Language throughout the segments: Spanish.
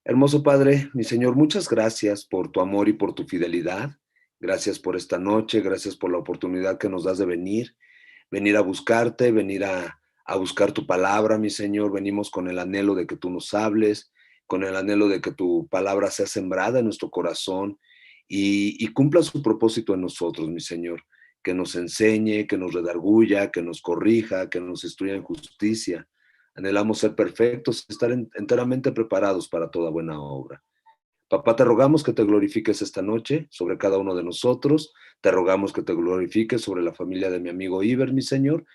Hermoso Padre, mi Señor, muchas gracias por tu amor y por tu fidelidad. Gracias por esta noche, gracias por la oportunidad que nos das de venir a buscarte, venir a buscar tu palabra, mi Señor. Venimos con el anhelo de que tú nos hables, con el anhelo de que tu palabra sea sembrada en nuestro corazón y cumpla su propósito en nosotros, mi Señor. Que nos enseñe, que nos redarguya, que nos corrija, que nos instruya en justicia. Anhelamos ser perfectos, estar enteramente preparados para toda buena obra. Papá, te rogamos que te glorifiques esta noche sobre cada uno de nosotros. Te rogamos que te glorifiques sobre la familia de mi amigo Iber, mi Señor.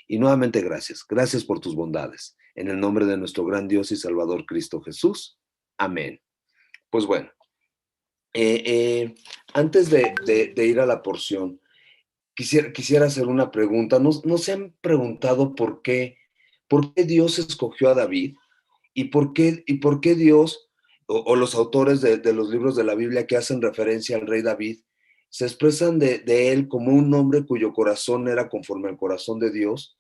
Y nuevamente gracias. Gracias por tus bondades. En el nombre de nuestro gran Dios y Salvador Cristo Jesús. Amén. Pues bueno, eh, eh, antes de ir a la porción, quisiera hacer una pregunta. ¿No se han preguntado por qué Dios escogió a David? ¿Y por qué Dios o los autores de los libros de la Biblia que hacen referencia al rey David se expresan de él como un hombre cuyo corazón era conforme al corazón de Dios?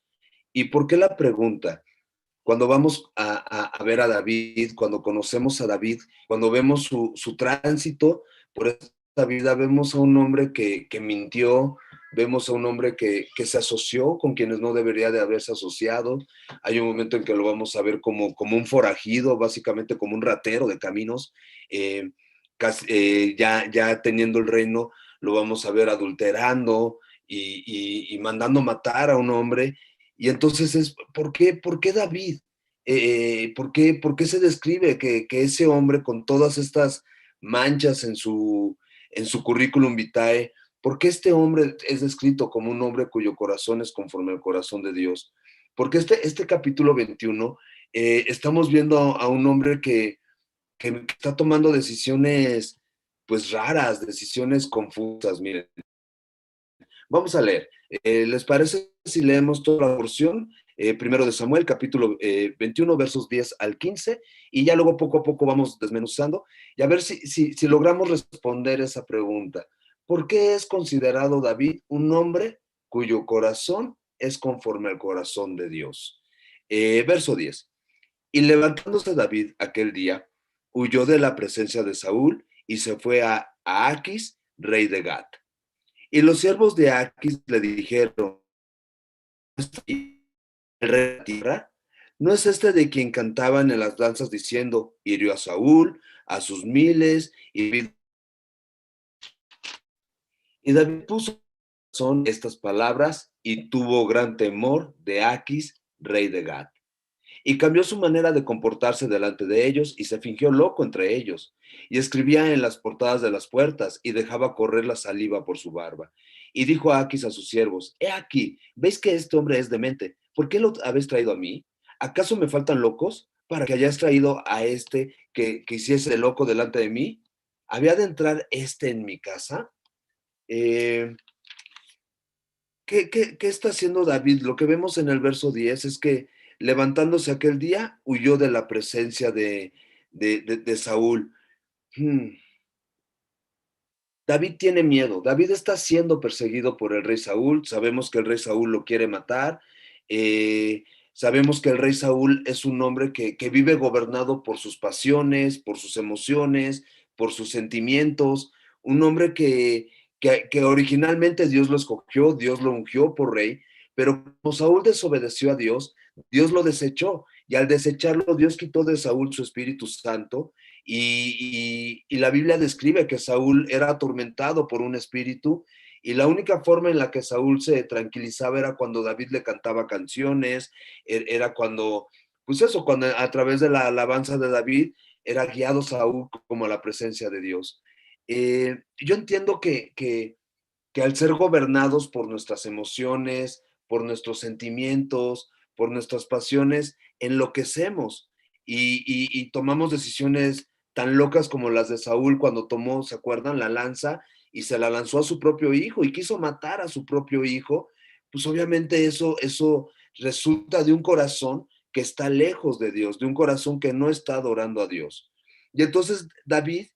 ¿Y por qué la pregunta? Cuando vamos a ver a David, cuando conocemos a David, cuando vemos su tránsito por esta vida, vemos a un hombre que mintió, vemos a un hombre que se asoció con quienes no debería de haberse asociado. Hay un momento en que lo vamos a ver como un forajido, básicamente como un ratero de caminos, eh, ya teniendo el reino, lo vamos a ver adulterando y mandando matar a un hombre. Y entonces ¿por qué David? ¿Por qué se describe que ese hombre con todas estas manchas en su currículum vitae, por qué este hombre es descrito como un hombre cuyo corazón es conforme al corazón de Dios? Porque este capítulo 21 estamos viendo a un hombre que está tomando decisiones pues raras, decisiones confusas. Miren, vamos a leer. ¿Les parece si leemos toda la porción? Primero de Samuel, capítulo 21, versos 10 al 15, y ya luego poco a poco vamos desmenuzando, y a ver si logramos responder esa pregunta. ¿Por qué es considerado David un hombre cuyo corazón es conforme al corazón de Dios? Verso 10. Y levantándose David aquel día, huyó de la presencia de Saúl y se fue a Aquis, rey de Gat. Y los siervos de Aquis le dijeron: ¿el rey de la tierra? ¿No es este de quien cantaban en las danzas diciendo: hirió a Saúl, a sus miles, y David puso son estas palabras y tuvo gran temor de Aquis, rey de Gat? Y cambió su manera de comportarse delante de ellos y se fingió loco entre ellos. Y escribía en las portadas de las puertas y dejaba correr la saliva por su barba. Y dijo a Aquis a sus siervos: he aquí, ¿veis que este hombre es demente? ¿Por qué lo habéis traído a mí? ¿Acaso me faltan locos para que hayáis traído a este que hiciese de loco delante de mí? ¿Había de entrar este en mi casa? Eh, ¿Qué está haciendo David? Lo que vemos en el verso 10 es que levantándose aquel día, huyó de la presencia de Saúl. Hmm. David tiene miedo. David está siendo perseguido por el rey Saúl. Sabemos que el rey Saúl lo quiere matar. Sabemos que el rey Saúl es un hombre que vive gobernado por sus pasiones, por sus emociones, por sus sentimientos. Un hombre que originalmente Dios lo escogió, Dios lo ungió por rey, pero como Saúl desobedeció a Dios, Dios lo desechó. Y al desecharlo, Dios quitó de Saúl su Espíritu Santo y la Biblia describe que Saúl era atormentado por un espíritu y la única forma en la que Saúl se tranquilizaba era cuando David le cantaba canciones, era cuando, pues eso, cuando a través de la alabanza de David era guiado Saúl como a la presencia de Dios. Yo entiendo que al ser gobernados por nuestras emociones, por nuestros sentimientos, por nuestras pasiones, enloquecemos y tomamos decisiones tan locas como las de Saúl cuando tomó, ¿se acuerdan? La lanza y se la lanzó a su propio hijo y quiso matar a su propio hijo. Pues obviamente eso resulta de un corazón que está lejos de Dios, de un corazón que no está adorando a Dios. Y entonces David,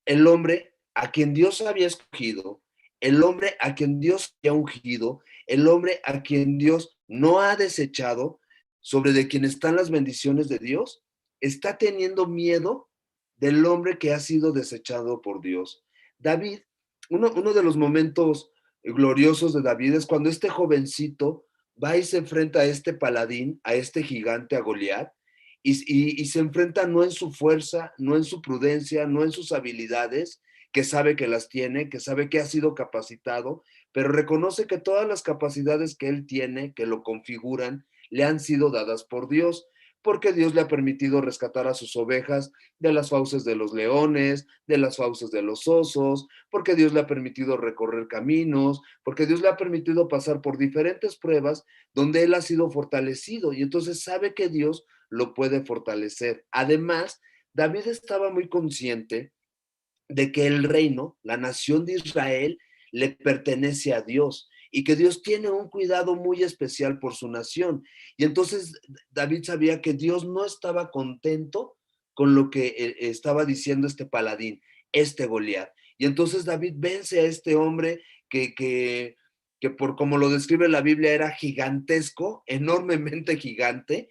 el hombre a quien Dios había escogido, el hombre a quien Dios había ungido, el hombre a quien Dios no ha desechado, sobre de quien están las bendiciones de Dios, está teniendo miedo del hombre que ha sido desechado por Dios. David, uno de los momentos gloriosos de David es cuando este jovencito va y se enfrenta a este paladín, a este gigante, a Goliat, y se enfrenta no en su fuerza, no en su prudencia, no en sus habilidades, que sabe que las tiene, que sabe que ha sido capacitado, pero reconoce que todas las capacidades que él tiene, que lo configuran, le han sido dadas por Dios, porque Dios le ha permitido rescatar a sus ovejas de las fauces de los leones, de las fauces de los osos, porque Dios le ha permitido recorrer caminos, porque Dios le ha permitido pasar por diferentes pruebas donde él ha sido fortalecido y entonces sabe que Dios lo puede fortalecer. Además, David estaba muy consciente de que el reino, la nación de Israel, le pertenece a Dios y que Dios tiene un cuidado muy especial por su nación. Y entonces David sabía que Dios no estaba contento con lo que estaba diciendo este paladín, este Goliat. Y entonces David vence a este hombre que por como lo describe la Biblia era gigantesco, enormemente gigante,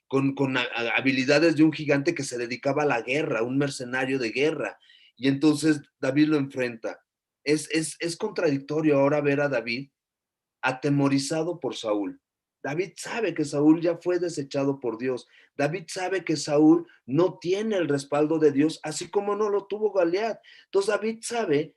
con habilidades de un gigante que se dedicaba a la guerra, un mercenario de guerra. Y entonces David lo enfrenta. Es contradictorio ahora ver a David atemorizado por Saúl. David sabe que Saúl ya fue desechado por Dios. David sabe que Saúl no tiene el respaldo de Dios, así como no lo tuvo Goliat. Entonces David sabe,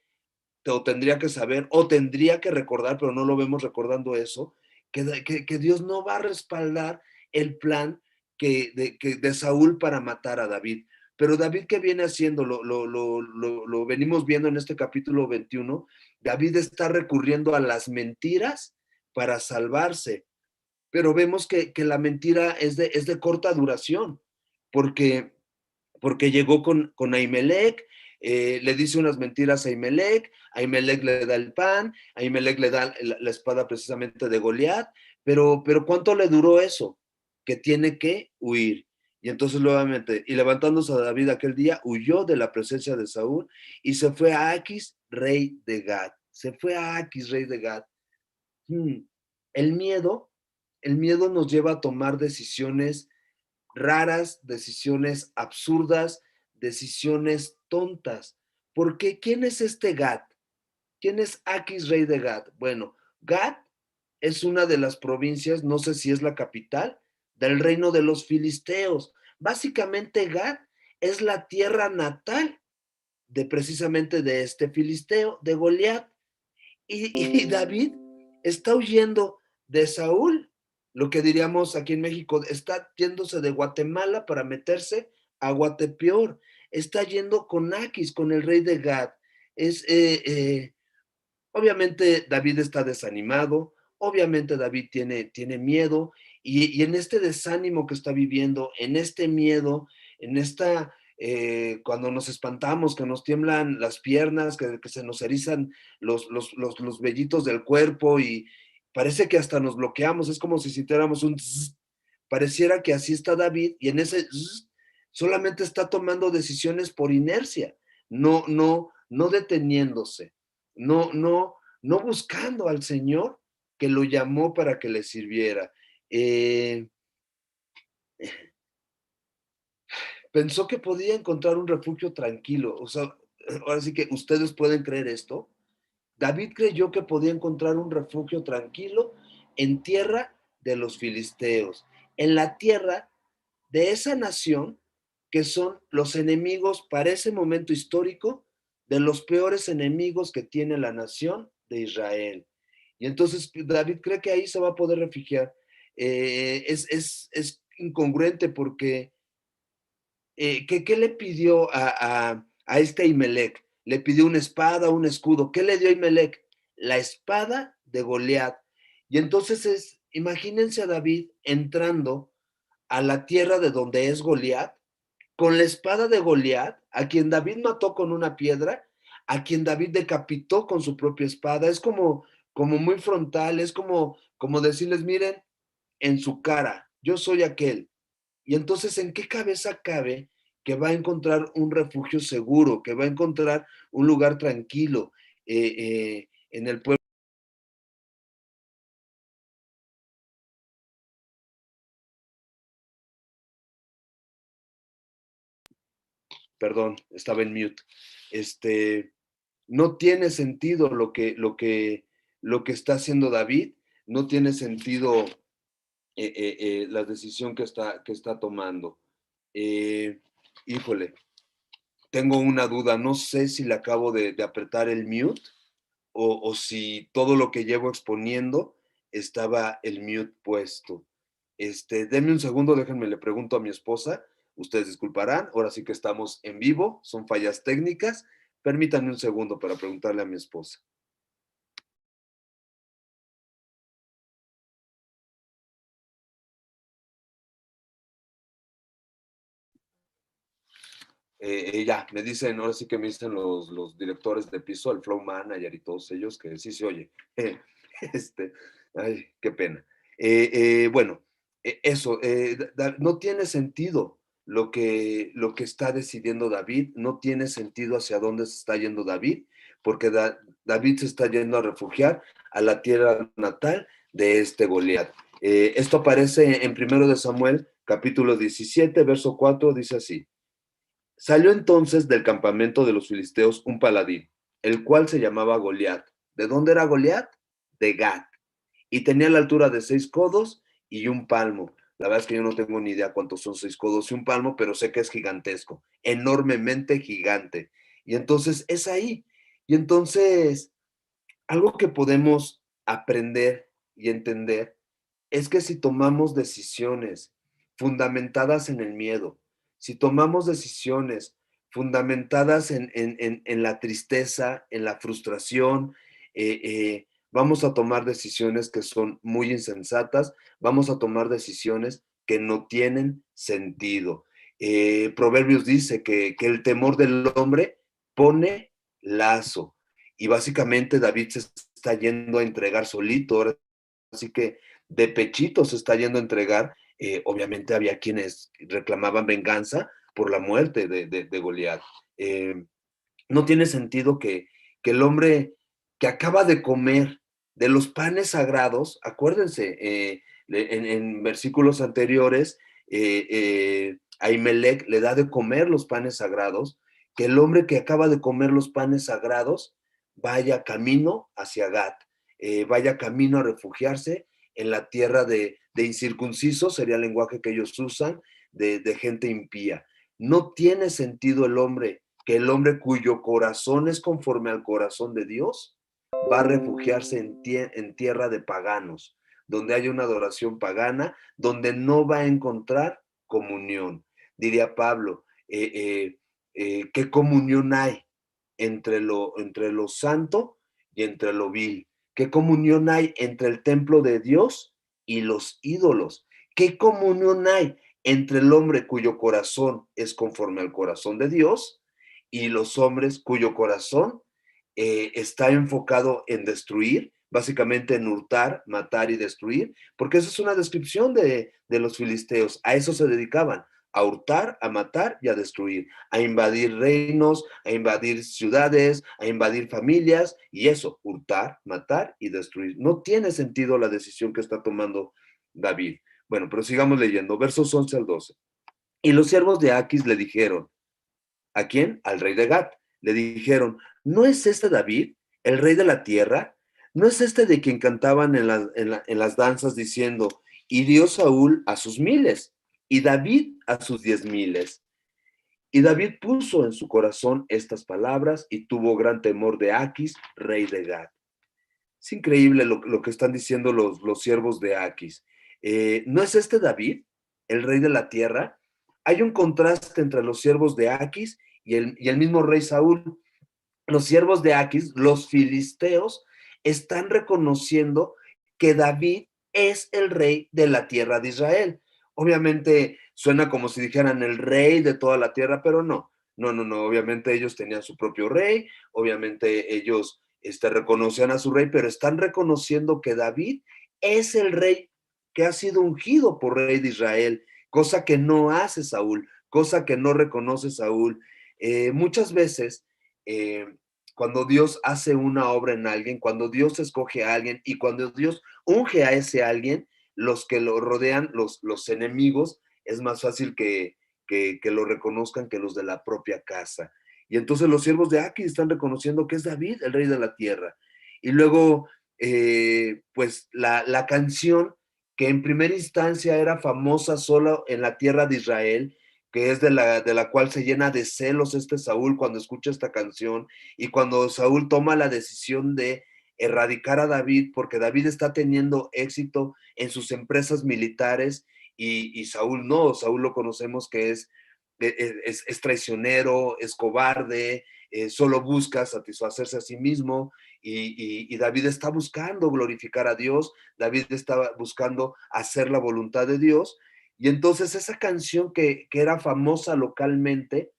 o tendría que saber, o tendría que recordar, pero no lo vemos recordando eso, que Dios no va a respaldar el plan de Saúl para matar a David. Pero David, ¿qué viene haciendo? Lo venimos viendo en este capítulo 21. David está recurriendo a las mentiras para salvarse, pero vemos que la mentira es de corta duración, porque llegó con Ahimelech, le dice unas mentiras a Ahimelech le da el pan, Ahimelech le da la espada precisamente de Goliat, pero ¿cuánto le duró eso? Que tiene que huir. Y entonces nuevamente, y levantándose a David aquel día, huyó de la presencia de Saúl y se fue a Aquis, rey de Gad. Se fue a Aquis, rey de Gad. Hmm. El miedo, el miedo nos lleva a tomar decisiones raras, decisiones absurdas, decisiones tontas. ¿Por qué? ¿Quién es este Gad? ¿Quién es Aquis, rey de Gad? Bueno, Gad es una de las provincias, no sé si es la capital, del reino de los filisteos. Básicamente Gad es la tierra natal de precisamente de este filisteo, de Goliat. Y David está huyendo de Saúl, lo que diríamos aquí en México, está yéndose de Guatemala para meterse a Guatepeor, está yendo con Aquis, con el rey de Gad. Es, obviamente David está desanimado, obviamente David tiene miedo y en este desánimo que está viviendo, en este miedo, en esta, cuando nos espantamos, que nos tiemblan las piernas, que se nos erizan los vellitos del cuerpo y parece que hasta nos bloqueamos, es como si sintiéramos un zzz. Pareciera que así está David y en ese zzz, solamente está tomando decisiones por inercia, no deteniéndose, no buscando al Señor que lo llamó para que le sirviera. Eh, Pensó que podía encontrar un refugio tranquilo. O sea, ahora sí que ustedes pueden creer esto. David creyó que podía encontrar un refugio tranquilo en tierra de los filisteos, en la tierra de esa nación que son los enemigos para ese momento histórico de los peores enemigos que tiene la nación de Israel. Y entonces David cree que ahí se va a poder refugiar. Es incongruente porque ¿qué le pidió a este Imelec? Le pidió una espada, un escudo. ¿Qué le dio Imelec? La espada de Goliat. Y entonces imagínense a David entrando a la tierra de donde es Goliat, con la espada de Goliat, a quien David mató con una piedra, a quien David decapitó con su propia espada. Es como muy frontal, es como decirles, miren, en su cara, yo soy aquel. Y entonces, ¿en qué cabeza cabe que va a encontrar un refugio seguro, que va a encontrar un lugar tranquilo en el pueblo? perdón, estaba en mute. No tiene sentido lo que está haciendo David, no tiene sentido la decisión que está tomando. Híjole, tengo una duda, no sé si le acabo de apretar el mute o si todo lo que llevo exponiendo estaba el mute puesto. Denme un segundo, déjenme, le pregunto a mi esposa. Ustedes disculparán, ahora sí que estamos en vivo, son fallas técnicas. Permítanme un segundo para preguntarle a mi esposa. Ya, me dicen, ahora sí que me dicen los directores de piso, el flow manager y todos ellos, que sí se oye. Este, ay, qué pena. Bueno, eso, no tiene sentido lo que está decidiendo David, no tiene sentido hacia dónde se está yendo David, porque David se está yendo a refugiar a la tierra natal de Goliat. Esto aparece en 1 Samuel, capítulo 17, verso 4, dice así. Salió entonces del campamento de los filisteos un paladín, el cual se llamaba Goliat. ¿De dónde era Goliat? De Gat. Y tenía la altura de 6 codos y un palmo. La verdad es que yo no tengo ni idea cuántos son 6 codos y un palmo, pero sé que es gigantesco, enormemente gigante. Y entonces es ahí. Y entonces, algo que podemos aprender y entender es que si tomamos decisiones fundamentadas en el miedo, si tomamos decisiones fundamentadas en la tristeza, en la frustración, vamos a tomar decisiones que son muy insensatas, vamos a tomar decisiones que no tienen sentido. Proverbios dice que el temor del hombre pone lazo. Y básicamente David se está yendo a entregar solito, ahora así que de pechito se está yendo a entregar. Obviamente había quienes reclamaban venganza por la muerte de Goliat. No tiene sentido que el hombre que acaba de comer de los panes sagrados, acuérdense, en versículos anteriores, Ahimelech le da de comer los panes sagrados, que el hombre que acaba de comer los panes sagrados vaya camino hacia Gat, vaya camino a refugiarse en la tierra de incircuncisos, sería el lenguaje que ellos usan, de gente impía. No tiene sentido que el hombre cuyo corazón es conforme al corazón de Dios va a refugiarse en tierra de paganos, donde haya una adoración pagana, donde no va a encontrar comunión. Diría Pablo, ¿qué comunión hay entre lo santo y entre lo vil? ¿Qué comunión hay entre el templo de Dios y los ídolos? ¿Qué comunión hay entre el hombre cuyo corazón es conforme al corazón de Dios y los hombres cuyo corazón está enfocado en destruir, básicamente en hurtar, matar y destruir? Porque esa es una descripción de los filisteos, a eso se dedicaban, a hurtar, a matar y a destruir, a invadir reinos, a invadir ciudades, a invadir familias, y eso, hurtar, matar y destruir. No tiene sentido la decisión que está tomando David. Bueno, pero sigamos leyendo, versos 11 al 12. Y los siervos de Aquis le dijeron, ¿a quién? Al rey de Gat. Le dijeron, ¿no es este David, el rey de la tierra? ¿No es este de quien cantaban en las danzas diciendo, hirió Saúl a sus miles y David a sus 10,000? Y David puso en su corazón estas palabras y tuvo gran temor de Aquis, rey de Gat. Es increíble lo que están diciendo los siervos de Aquis. ¿No es este David, el rey de la tierra? Hay un contraste entre los siervos de Aquis y el mismo rey Saúl. Los siervos de Aquis, los filisteos, están reconociendo que David es el rey de la tierra de Israel. Obviamente suena como si dijeran el rey de toda la tierra, pero no. No, no, no. Obviamente ellos tenían su propio rey, obviamente ellos reconocían a su rey, pero están reconociendo que David es el rey que ha sido ungido por rey de Israel, cosa que no hace Saúl, cosa que no reconoce Saúl. Muchas veces, eh, cuando Dios hace una obra en alguien, cuando Dios escoge a alguien y cuando Dios unge a ese alguien, los que lo rodean, los enemigos, es más fácil que lo reconozcan que los de la propia casa. Y entonces los siervos de Aquis están reconociendo que es David, el rey de la tierra. Y luego, pues la canción que en primera instancia era famosa solo en la tierra de Israel, que es de la cual se llena de celos este Saúl cuando escucha esta canción y cuando Saúl toma la decisión de erradicar a David, porque David está teniendo éxito en sus empresas militares y Saúl no, Saúl lo conocemos que es traicionero, es cobarde, solo busca satisfacerse a sí mismo y David está buscando glorificar a Dios, David está buscando hacer la voluntad de Dios y entonces esa canción que era famosa localmente,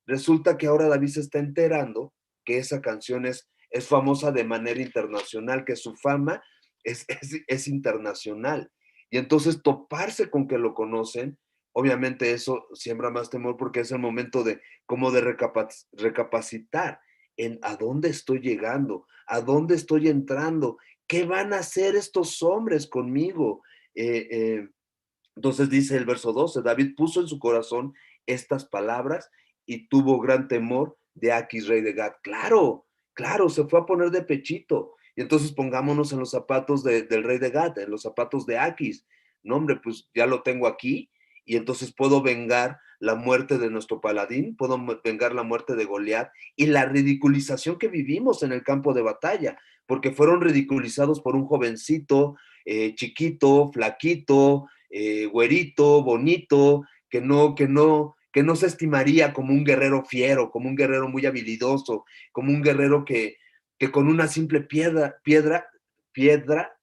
resulta que ahora David se está enterando que esa canción es famosa de manera internacional, que su fama es internacional. Y entonces toparse con que lo conocen, obviamente eso siembra más temor porque es el momento de como de recapacitar en a dónde estoy llegando, a dónde estoy entrando, qué van a hacer estos hombres conmigo. Eh, eh, entonces dice el verso 12, David puso en su corazón estas palabras y tuvo gran temor de Aquis, rey de Gat. Claro, claro, se fue a poner de pechito. Y entonces pongámonos en los zapatos del rey de Gat, en los zapatos de Aquis. No, hombre, pues ya lo tengo aquí y entonces puedo vengar la muerte de nuestro paladín, puedo vengar la muerte de Goliat y la ridiculización que vivimos en el campo de batalla, porque fueron ridiculizados por un jovencito, chiquito, flaquito, güerito, bonito, que no se estimaría como un guerrero fiero, como un guerrero muy habilidoso, como un guerrero que con una simple piedra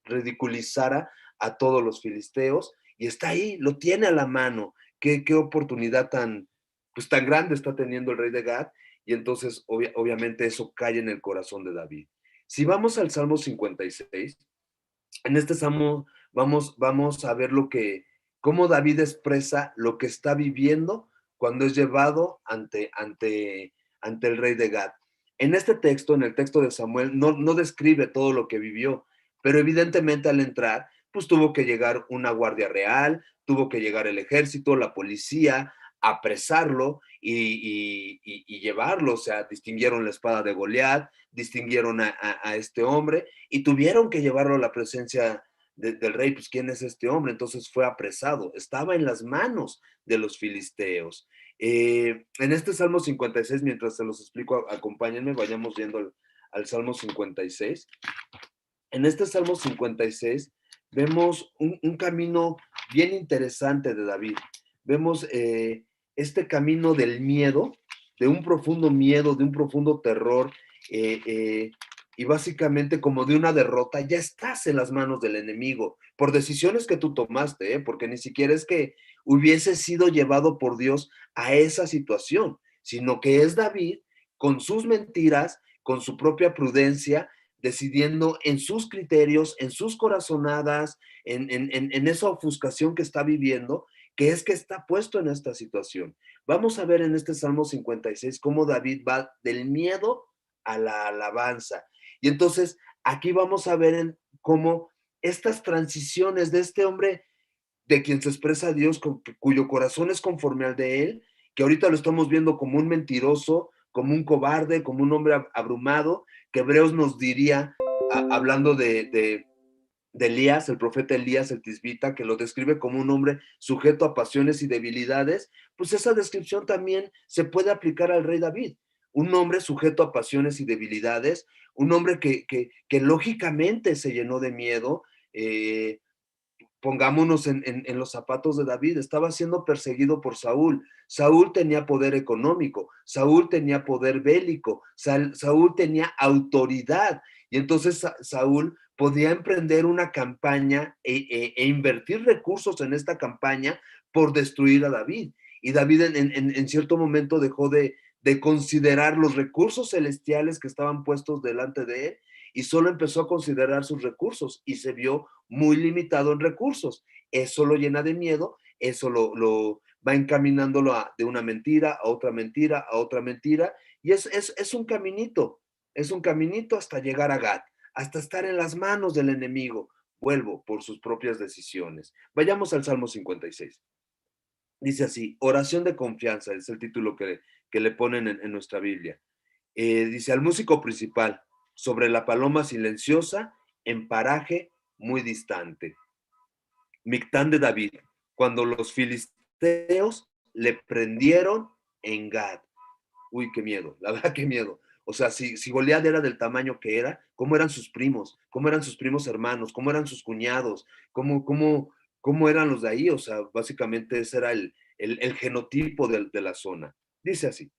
ridiculizara a todos los filisteos, y está ahí, lo tiene a la mano. Qué oportunidad tan, pues, tan grande está teniendo el rey de Gad, y entonces obviamente eso cae en el corazón de David. Si vamos al Salmo 56, en este salmo vamos a ver cómo David expresa lo que está viviendo cuando es llevado ante el rey de Gad. En este texto, en el texto de Samuel, no describe todo lo que vivió, pero evidentemente al entrar, pues tuvo que llegar una guardia real, tuvo que llegar el ejército, la policía, apresarlo y llevarlo. O sea, distinguieron la espada de Goliat, distinguieron a este hombre y tuvieron que llevarlo a la presencia del rey. Pues, ¿quién es este hombre? Entonces fue apresado, estaba en las manos de los filisteos. En este Salmo 56, mientras se los explico, acompáñenme, vayamos viendo al Salmo 56. En este Salmo 56 vemos un camino bien interesante de David. Vemos este camino del miedo, de un profundo miedo, de un profundo terror, eh, eh, y básicamente como de una derrota. Ya estás en las manos del enemigo por decisiones que tú tomaste, porque ni siquiera es que hubiese sido llevado por Dios a esa situación, sino que es David con sus mentiras, con su propia prudencia, decidiendo en sus criterios, en sus corazonadas, en esa ofuscación que está viviendo, que es que está puesto en esta situación. Vamos a ver en este Salmo 56 cómo David va del miedo a la alabanza. Y entonces aquí vamos a ver cómo estas transiciones de este hombre de quien se expresa Dios, cuyo corazón es conforme al de él, que ahorita lo estamos viendo como un mentiroso, como un cobarde, como un hombre abrumado, que Hebreos nos diría, hablando de Elías, el profeta Elías, el tisbita, que lo describe como un hombre sujeto a pasiones y debilidades, pues esa descripción también se puede aplicar al rey David. Un hombre sujeto a pasiones y debilidades, un hombre que lógicamente se llenó de miedo. Pongámonos en los zapatos de David, estaba siendo perseguido por Saúl. Saúl tenía poder económico, Saúl tenía poder bélico, Saúl tenía autoridad. Y entonces Saúl podía emprender una campaña e invertir recursos en esta campaña por destruir a David. Y David en cierto momento dejó de considerar los recursos celestiales que estaban puestos delante de él y solo empezó a considerar sus recursos y se vio muy limitado en recursos. Eso lo llena de miedo, eso lo va encaminándolo de una mentira a otra mentira, a otra mentira, y es un caminito hasta llegar a Gat, hasta estar en las manos del enemigo. Vuelvo por sus propias decisiones. Vayamos al Salmo 56. Dice así, oración de confianza, es el título que le ponen en nuestra Biblia. Dice, al músico principal, sobre la paloma silenciosa, en paraje muy distante. Mictán de David, cuando los filisteos le prendieron en Gad. Uy, qué miedo, la verdad, qué miedo. O sea, si Goliat era del tamaño que era, ¿cómo eran sus primos? ¿Cómo eran sus primos hermanos? ¿Cómo eran sus cuñados? ¿Cómo eran los de ahí? O sea, básicamente ese era el genotipo de la zona. Dice así,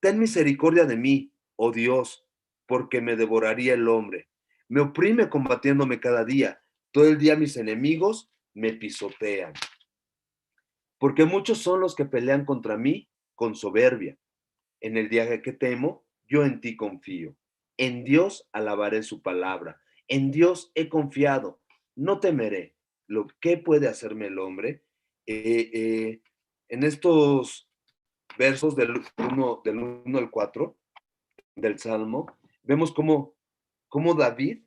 ten misericordia de mí, oh Dios, porque me devoraría el hombre. Me oprime combatiéndome cada día. Todo el día mis enemigos me pisotean. Porque muchos son los que pelean contra mí con soberbia. En el día que temo, yo en ti confío. En Dios alabaré su palabra. En Dios he confiado. No temeré. Lo que puede hacerme el hombre. En estos versos del 1 al 4 del Salmo, vemos cómo David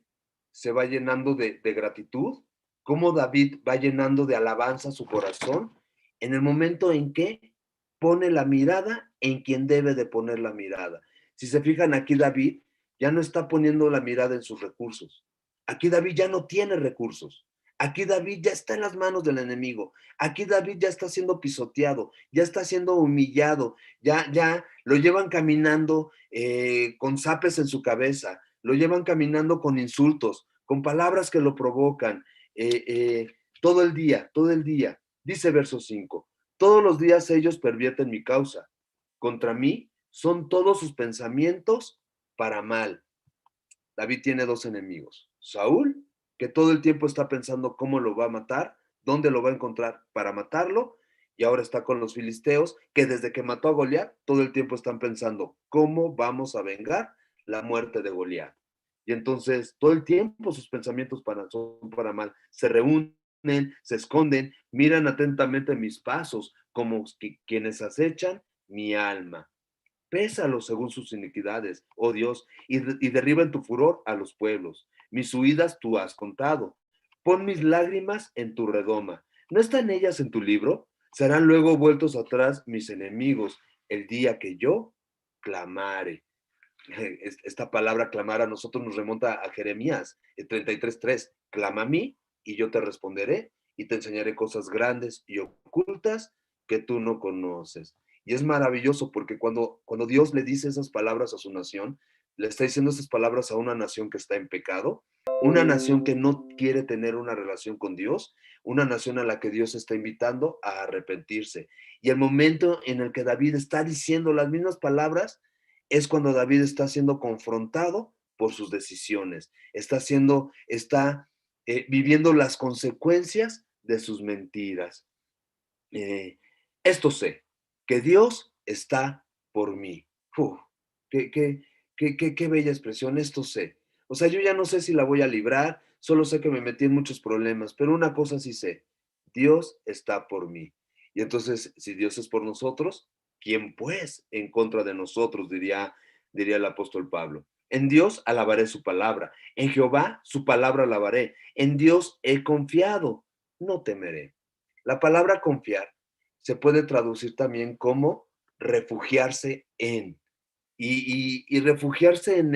se va llenando de gratitud, cómo David va llenando de alabanza su corazón en el momento en que pone la mirada en quien debe de poner la mirada. Si se fijan aquí, David ya no está poniendo la mirada en sus recursos. Aquí David ya no tiene recursos. Aquí David ya está en las manos del enemigo. Aquí David ya está siendo pisoteado, ya está siendo humillado, ya lo llevan caminando con zapes en su cabeza, lo llevan caminando con insultos, con palabras que lo provocan, todo el día, todo el día. Dice verso 5, todos los días ellos pervierten mi causa. Contra mí son todos sus pensamientos para mal. David tiene dos enemigos. Saúl, que todo el tiempo está pensando cómo lo va a matar, dónde lo va a encontrar para matarlo, y ahora está con los filisteos, que desde que mató a Goliat, todo el tiempo están pensando cómo vamos a vengar la muerte de Goliat. Y entonces todo el tiempo sus pensamientos son para mal. Se reúnen, se esconden, miran atentamente mis pasos, como quienes acechan mi alma. Pésalos según sus iniquidades, oh Dios, y derriba en tu furor a los pueblos. Mis huidas tú has contado. Pon mis lágrimas en tu redoma. ¿No están ellas en tu libro? Serán luego vueltos atrás mis enemigos el día que yo clamare. Esta palabra clamar a nosotros nos remonta a Jeremías 33:3. Clama a mí y yo te responderé y te enseñaré cosas grandes y ocultas que tú no conoces. Y es maravilloso porque cuando Dios le dice esas palabras a su nación, le está diciendo esas palabras a una nación que está en pecado, una nación que no quiere tener una relación con Dios, una nación a la que Dios está invitando a arrepentirse. Y el momento en el que David está diciendo las mismas palabras, es cuando David está siendo confrontado por sus decisiones, está viviendo las consecuencias de sus mentiras. Eh, Esto sé, que Dios está por mí. Uf, qué, qué, qué bella expresión, esto sé. O sea, yo ya no sé si la voy a librar, solo sé que me metí en muchos problemas, pero una cosa sí sé, Dios está por mí. Y entonces, si Dios es por nosotros, ¿quién pues en contra de nosotros? Diría el apóstol Pablo. En Dios alabaré su palabra, en Jehová su palabra alabaré, en Dios he confiado, no temeré. La palabra confiar se puede traducir también como refugiarse en. Y refugiarse en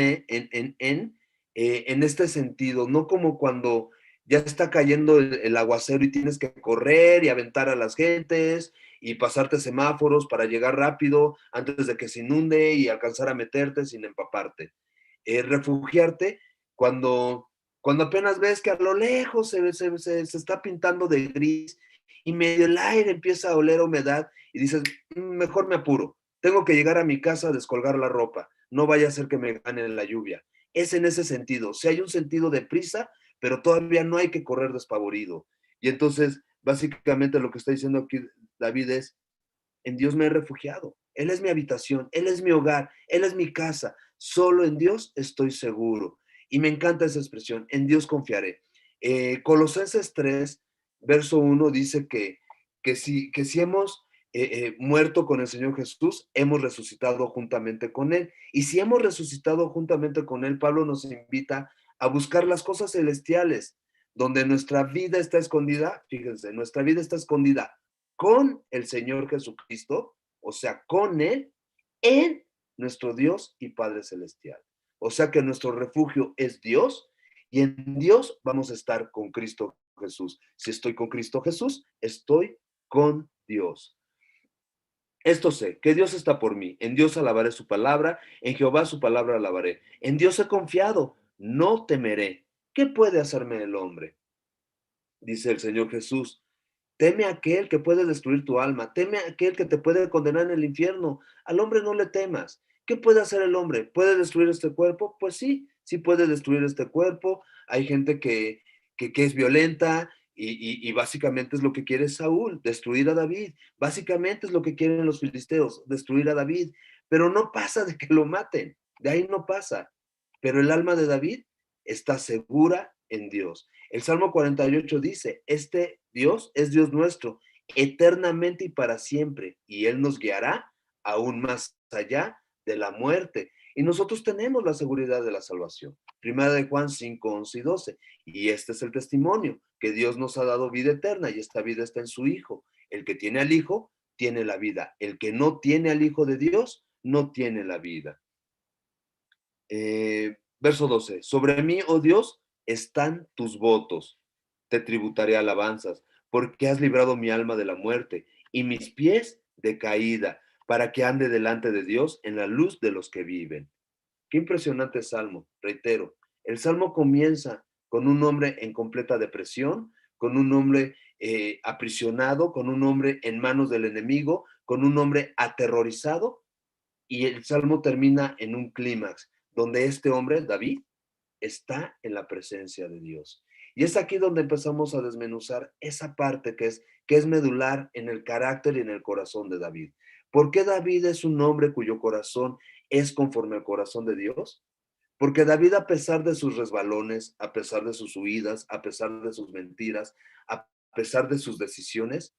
este sentido, no como cuando ya está cayendo el aguacero y tienes que correr y aventar a las gentes y pasarte semáforos para llegar rápido antes de que se inunde y alcanzar a meterte sin empaparte. Refugiarte cuando, cuando apenas ves que a lo lejos se está pintando de gris y medio el aire empieza a oler a humedad y dices, mejor me apuro, tengo que llegar a mi casa a descolgar la ropa, no vaya a ser que me gane la lluvia. Es en ese sentido, si hay un sentido de prisa, pero todavía no hay que correr despavorido. Y entonces, básicamente lo que está diciendo aquí David es, en Dios me he refugiado, Él es mi habitación, Él es mi hogar, Él es mi casa, solo en Dios estoy seguro. Y me encanta esa expresión, en Dios confiaré. Colosenses 3, verso 1 dice que si hemos muerto con el Señor Jesús, hemos resucitado juntamente con Él. Y si hemos resucitado juntamente con Él, Pablo nos invita a buscar las cosas celestiales, donde nuestra vida está escondida, fíjense, nuestra vida está escondida con el Señor Jesucristo, o sea, con Él, en nuestro Dios y Padre Celestial. O sea que nuestro refugio es Dios y en Dios vamos a estar con Cristo Jesús. Si estoy con Cristo Jesús, estoy con Dios. Esto sé, que Dios está por mí. En Dios alabaré su palabra, en Jehová su palabra alabaré. En Dios he confiado, no temeré. ¿Qué puede hacerme el hombre? Dice el Señor Jesús. Teme a aquel que puede destruir tu alma, teme a aquel que te puede condenar en el infierno. Al hombre no le temas. ¿Qué puede hacer el hombre? ¿Puede destruir este cuerpo? Pues sí, sí puede destruir este cuerpo. Hay gente que es violenta y básicamente es lo que quiere Saúl, destruir a David. Básicamente es lo que quieren los filisteos, destruir a David. Pero no pasa de que lo maten, de ahí no pasa. Pero el alma de David está segura en Dios. El Salmo 48 dice, este Dios es Dios nuestro, eternamente y para siempre, y Él nos guiará aún más allá de la muerte. Y nosotros tenemos la seguridad de la salvación. Primera de Juan 5, 11 y 12. Y este es el testimonio, que Dios nos ha dado vida eterna y esta vida está en su Hijo. El que tiene al Hijo, tiene la vida. El que no tiene al Hijo de Dios, no tiene la vida. Verso 12. Sobre mí, oh Dios, están tus votos. Te tributaré alabanzas, porque has librado mi alma de la muerte y mis pies de caída, para que ande delante de Dios en la luz de los que viven. Qué impresionante salmo, reitero. El salmo comienza con un hombre en completa depresión, con un hombre aprisionado, con un hombre en manos del enemigo, con un hombre aterrorizado, y el salmo termina en un clímax, donde este hombre, David, está en la presencia de Dios. Y es aquí donde empezamos a desmenuzar esa parte que es medular en el carácter y en el corazón de David. ¿Por qué David es un hombre cuyo corazón es conforme al corazón de Dios? Porque David, a pesar de sus resbalones, a pesar de sus huidas, a pesar de sus mentiras, a pesar de sus decisiones,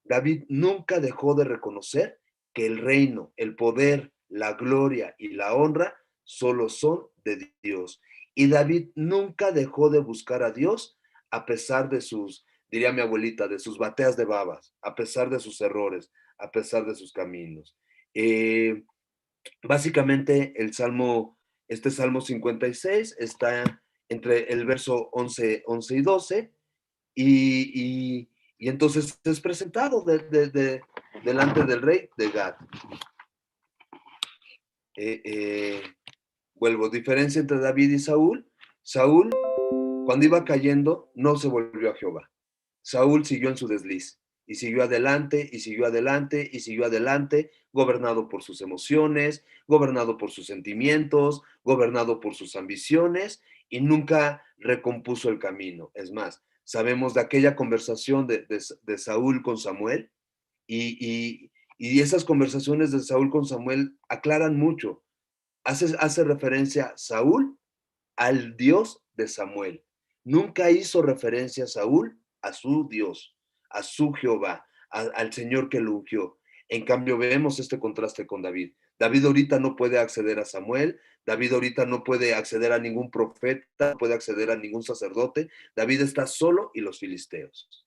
David nunca dejó de reconocer que el reino, el poder, la gloria y la honra solo son de Dios. Y David nunca dejó de buscar a Dios a pesar de sus, diría mi abuelita, de sus bateas de babas, a pesar de sus errores, a pesar de sus caminos. Eh, Básicamente este Salmo 56 está entre el verso 11 y 12 y entonces es presentado delante del rey de Gad. Eh, eh, Vuelvo, diferencia entre David y Saúl. Saúl, cuando iba cayendo, no se volvió a Jehová. Saúl siguió en su desliz y siguió adelante y siguió adelante y siguió adelante, gobernado por sus emociones, gobernado por sus sentimientos, gobernado por sus ambiciones y nunca recompuso el camino. Es más, sabemos de aquella conversación de Saúl con Samuel y esas conversaciones de Saúl con Samuel aclaran mucho. Hace referencia Saúl al Dios de Samuel. Nunca hizo referencia a Saúl a su Dios, a su Jehová, al Señor que lo ungió. En cambio, vemos este contraste con David. David ahorita no puede acceder a Samuel, David ahorita no puede acceder a ningún profeta, no puede acceder a ningún sacerdote. David está solo y los filisteos.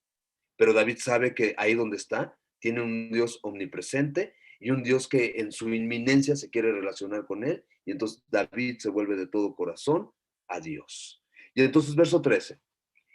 Pero David sabe que ahí donde está, tiene un Dios omnipresente y un Dios que en su inminencia se quiere relacionar con él. Y entonces David se vuelve de todo corazón a Dios. Y entonces verso 13.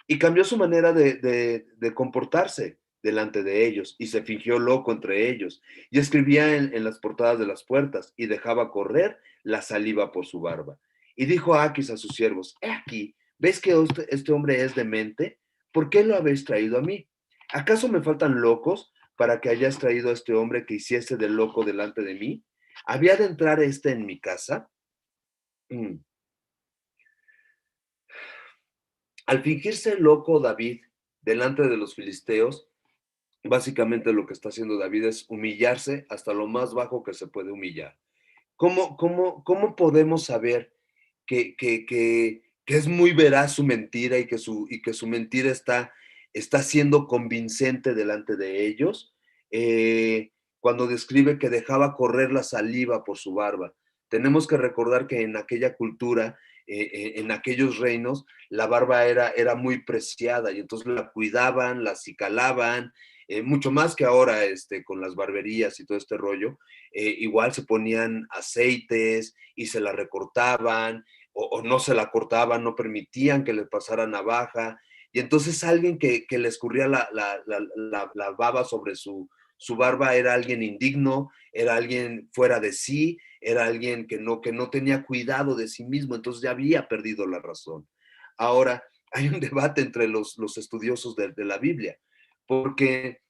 Y cambió su manera de comportarse delante de ellos y se fingió loco entre ellos y escribía en las portadas de las puertas y dejaba correr la saliva por su barba. Y dijo a Aquis a sus siervos, he aquí, ¿ves que este hombre es demente? ¿Por qué lo habéis traído a mí? ¿Acaso me faltan locos para que hayas traído a este hombre que hiciese de loco delante de mí? ¿Había de entrar este en mi casa? Mm. Al fingirse loco David delante de los filisteos, básicamente lo que está haciendo David es humillarse hasta lo más bajo que se puede humillar. ¿Cómo podemos saber que es muy veraz su mentira y que su mentira está siendo convincente delante de ellos? Cuando describe que dejaba correr la saliva por su barba. Tenemos que recordar que en aquella cultura, en aquellos reinos, la barba era muy preciada y entonces la cuidaban, la acicalaban, mucho más que ahora con las barberías y todo este rollo. Igual se ponían aceites y se la recortaban o no se la cortaban, no permitían que le pasara navaja. Y entonces alguien que le escurría la baba sobre su barba era alguien indigno, era alguien fuera de sí, era alguien que no tenía cuidado de sí mismo, entonces ya había perdido la razón. Ahora, hay un debate entre los estudiosos de la Biblia, porque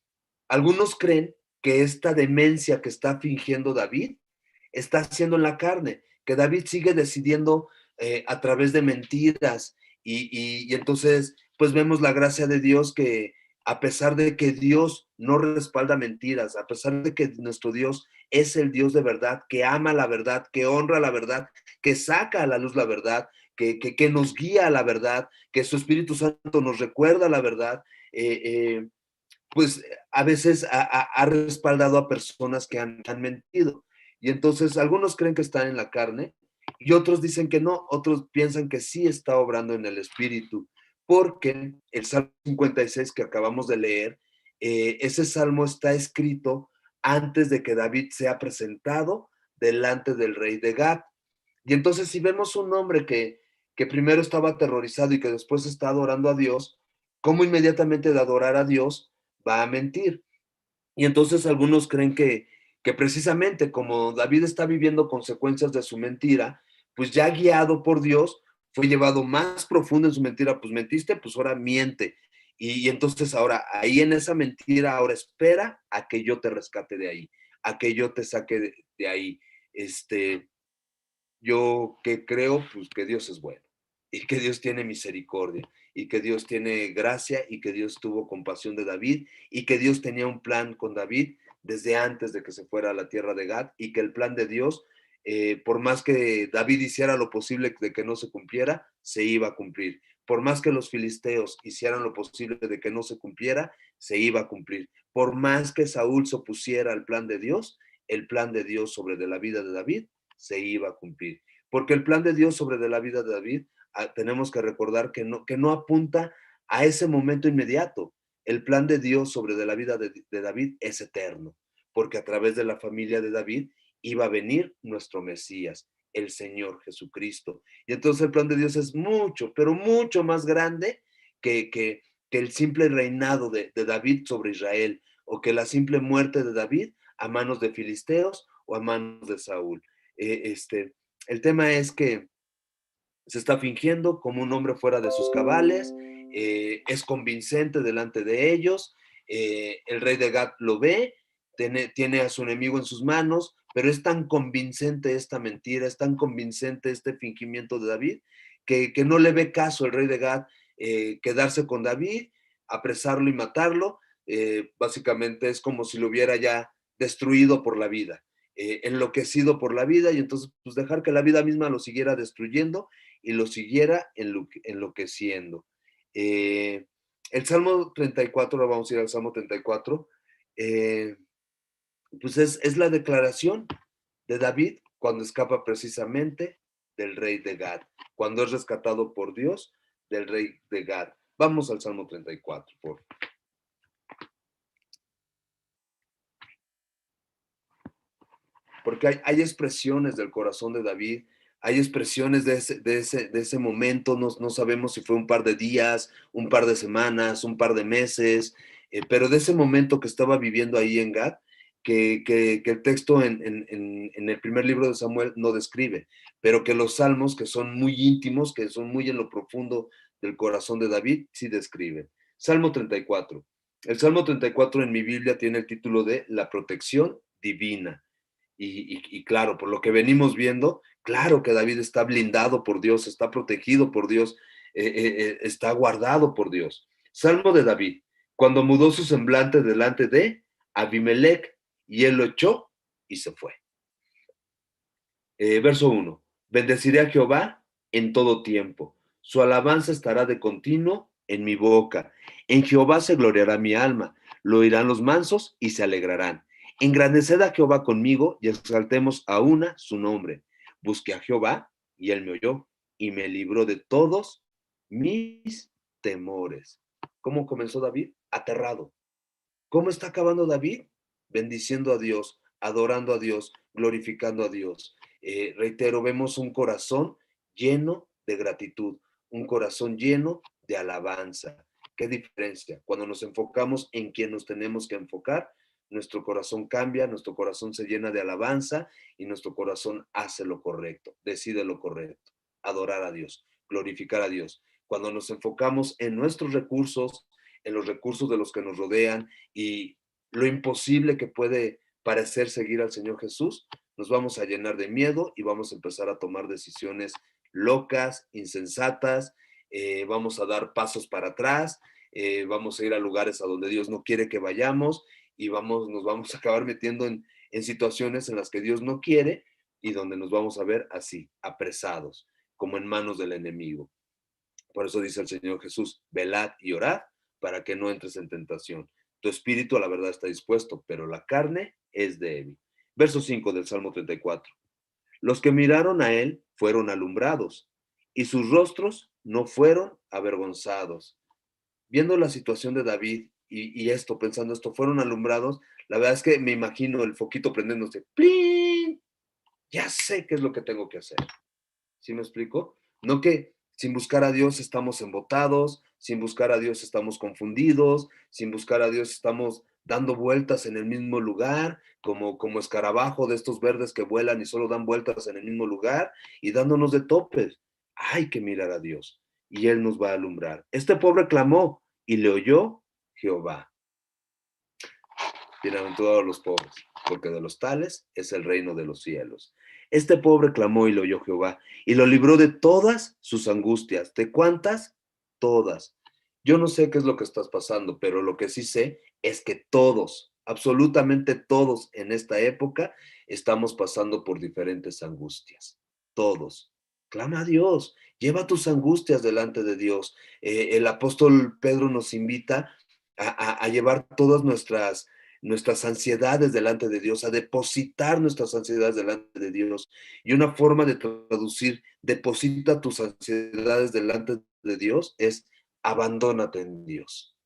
algunos creen que esta demencia que está fingiendo David está haciendo en la carne, que David sigue decidiendo a través de mentiras y entonces pues vemos la gracia de Dios que a pesar de que Dios no respalda mentiras, a pesar de que nuestro Dios es el Dios de verdad, que ama la verdad, que honra la verdad, que saca a la luz la verdad, que nos guía a la verdad, que su Espíritu Santo nos recuerda la verdad, eh, eh, pues a veces ha respaldado a personas que han mentido. Y entonces algunos creen que están en la carne y otros dicen que no, otros piensan que sí está obrando en el espíritu, porque el Salmo 56 que acabamos de leer, ese salmo está escrito antes de que David sea presentado delante del rey de Gad. Y entonces si vemos un hombre que primero estaba aterrorizado y que después está adorando a Dios, ¿cómo inmediatamente de adorar a Dios va a mentir? Y entonces algunos creen que precisamente como David está viviendo consecuencias de su mentira, pues ya guiado por Dios, fue llevado más profundo en su mentira, pues mentiste, pues ahora miente. Y entonces ahora, ahí en esa mentira, ahora espera a que yo te rescate de ahí, a que yo te saque de ahí. Este, yo que creo pues que Dios es bueno y que Dios tiene misericordia y que Dios tiene gracia y que Dios tuvo compasión de David y que Dios tenía un plan con David desde antes de que se fuera a la tierra de Gad y que el plan de Dios, por más que David hiciera lo posible de que no se cumpliera, se iba a cumplir. Por más que los filisteos hicieran lo posible de que no se cumpliera, se iba a cumplir. Por más que Saúl se opusiera al plan de Dios, el plan de Dios sobre de la vida de David se iba a cumplir. Porque el plan de Dios sobre de la vida de David, tenemos que recordar que no apunta a ese momento inmediato. El plan de Dios sobre de la vida de David es eterno, porque a través de la familia de David iba a venir nuestro Mesías, el Señor Jesucristo. Y entonces el plan de Dios es mucho, pero mucho más grande que el simple reinado de David sobre Israel o que la simple muerte de David a manos de filisteos o a manos de Saúl. El tema es que se está fingiendo como un hombre fuera de sus cabales, es convincente delante de ellos, el rey de Gad lo ve, tiene a su enemigo en sus manos, pero es tan convincente esta mentira, es tan convincente este fingimiento de David, que no le ve caso el rey de Gad quedarse con David, apresarlo y matarlo, básicamente es como si lo hubiera ya destruido por la vida, enloquecido por la vida, y entonces pues dejar que la vida misma lo siguiera destruyendo y lo siguiera enloqueciendo. Eh, el Salmo 34, ahora vamos a ir al Salmo 34, pues es la declaración de David cuando escapa precisamente del rey de Gad, cuando es rescatado por Dios del rey de Gad. Vamos al Salmo 34, porque hay expresiones del corazón de David, hay expresiones de ese momento, no sabemos si fue un par de días, un par de semanas, un par de meses, pero de ese momento que estaba viviendo ahí en Gad, que el texto en el primer libro de Samuel no describe, pero que los salmos, que son muy íntimos, que son muy en lo profundo del corazón de David, sí describen. Salmo 34. El Salmo 34 en mi Biblia tiene el título de La protección divina. Y claro, por lo que venimos viendo, claro que David está blindado por Dios, está protegido por Dios, está guardado por Dios. Salmo de David, cuando mudó su semblante delante de Abimelech y él lo echó y se fue. Verso 1. Bendeciré a Jehová en todo tiempo. Su alabanza estará de continuo en mi boca. En Jehová se gloriará mi alma. Lo oirán los mansos y se alegrarán. Engrandeced a Jehová conmigo y exaltemos a una su nombre. Busqué a Jehová y él me oyó y me libró de todos mis temores. ¿Cómo comenzó David? Aterrado. ¿Cómo está acabando David? Bendiciendo a Dios, adorando a Dios, glorificando a Dios. Reitero, vemos un corazón lleno de gratitud, un corazón lleno de alabanza. ¿Qué diferencia? Cuando nos enfocamos en quien nos tenemos que enfocar, nuestro corazón cambia, nuestro corazón se llena de alabanza y nuestro corazón hace lo correcto, decide lo correcto, adorar a Dios, glorificar a Dios. Cuando nos enfocamos en nuestros recursos, en los recursos de los que nos rodean y lo imposible que puede parecer seguir al Señor Jesús, nos vamos a llenar de miedo y vamos a empezar a tomar decisiones locas, insensatas, vamos a dar pasos para atrás, vamos a ir a lugares a donde Dios no quiere que vayamos y nos vamos a acabar metiendo en situaciones en las que Dios no quiere y donde nos vamos a ver así, apresados, como en manos del enemigo. Por eso dice el Señor Jesús, velad y orad para que no entres en tentación. Tu espíritu a la verdad está dispuesto, pero la carne es débil. Verso 5 del Salmo 34. Los que miraron a él fueron alumbrados y sus rostros no fueron avergonzados. Viendo la situación de David esto, pensando esto, fueron alumbrados, la verdad es que me imagino el foquito prendiéndose. ¡Plin! Ya sé qué es lo que tengo que hacer. ¿Sí me explico? No que sin buscar a Dios estamos embotados, sin buscar a Dios estamos confundidos, sin buscar a Dios estamos dando vueltas en el mismo lugar, como escarabajo de estos verdes que vuelan y solo dan vueltas en el mismo lugar y dándonos de topes. Hay que mirar a Dios y Él nos va a alumbrar. Este pobre clamó y le oyó Jehová. Bienaventurados los pobres, porque de los tales es el reino de los cielos. Este pobre clamó y lo oyó Jehová, y lo libró de todas sus angustias. ¿De cuántas? Todas. Yo no sé qué es lo que estás pasando, pero lo que sí sé es que todos, absolutamente todos en esta época, estamos pasando por diferentes angustias. Todos. Clama a Dios, lleva tus angustias delante de Dios. El apóstol Pedro nos invita a llevar todas nuestras ansiedades delante de Dios, a depositar nuestras ansiedades delante de Dios. Y una forma de traducir, deposita tus ansiedades delante de Dios, es abandónate en Dios,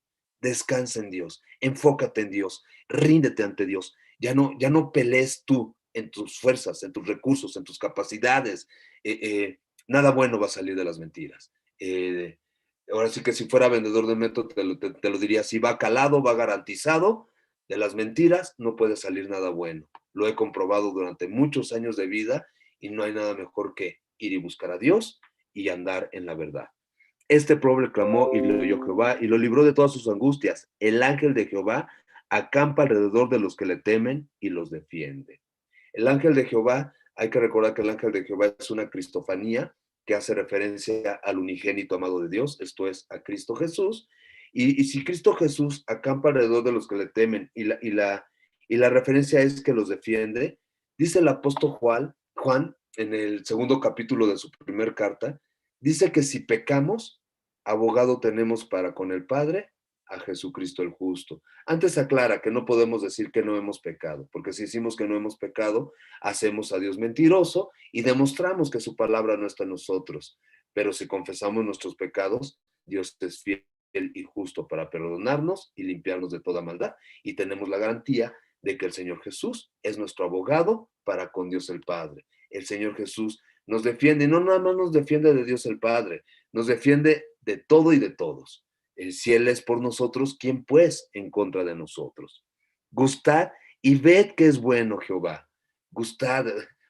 descansa en Dios, enfócate en Dios, ríndete ante Dios. Ya no pelees tú en tus fuerzas, en tus recursos, en tus capacidades. Nada bueno va a salir de las mentiras. Ahora sí que si fuera vendedor de metro te lo diría, si va calado, va garantizado, de las mentiras no puede salir nada bueno. Lo he comprobado durante muchos años de vida y no hay nada mejor que ir y buscar a Dios y andar en la verdad. Este pobre clamó y lo oyó Jehová y lo libró de todas sus angustias. El ángel de Jehová acampa alrededor de los que le temen y los defiende. El ángel de Jehová, hay que recordar que el ángel de Jehová es una cristofanía que hace referencia al unigénito amado de Dios, esto es, a Cristo Jesús. Y si Cristo Jesús acampa alrededor de los que le temen y la referencia es que los defiende, dice el apóstol Juan en el segundo capítulo de su primer carta, dice que si pecamos, abogado tenemos para con el Padre, a Jesucristo el justo. Antes aclara que no podemos decir que no hemos pecado, porque si decimos que no hemos pecado, hacemos a Dios mentiroso y demostramos que su palabra no está en nosotros. Pero si confesamos nuestros pecados, Dios es fiel y justo para perdonarnos y limpiarnos de toda maldad. Y tenemos la garantía de que el Señor Jesús es nuestro abogado para con Dios el Padre. El Señor Jesús nos defiende, y no nada más nos defiende de Dios el Padre, nos defiende de todo y de todos. Si Él es por nosotros, ¿quién pues en contra de nosotros? Gustad y ved que es bueno Jehová. Gustad,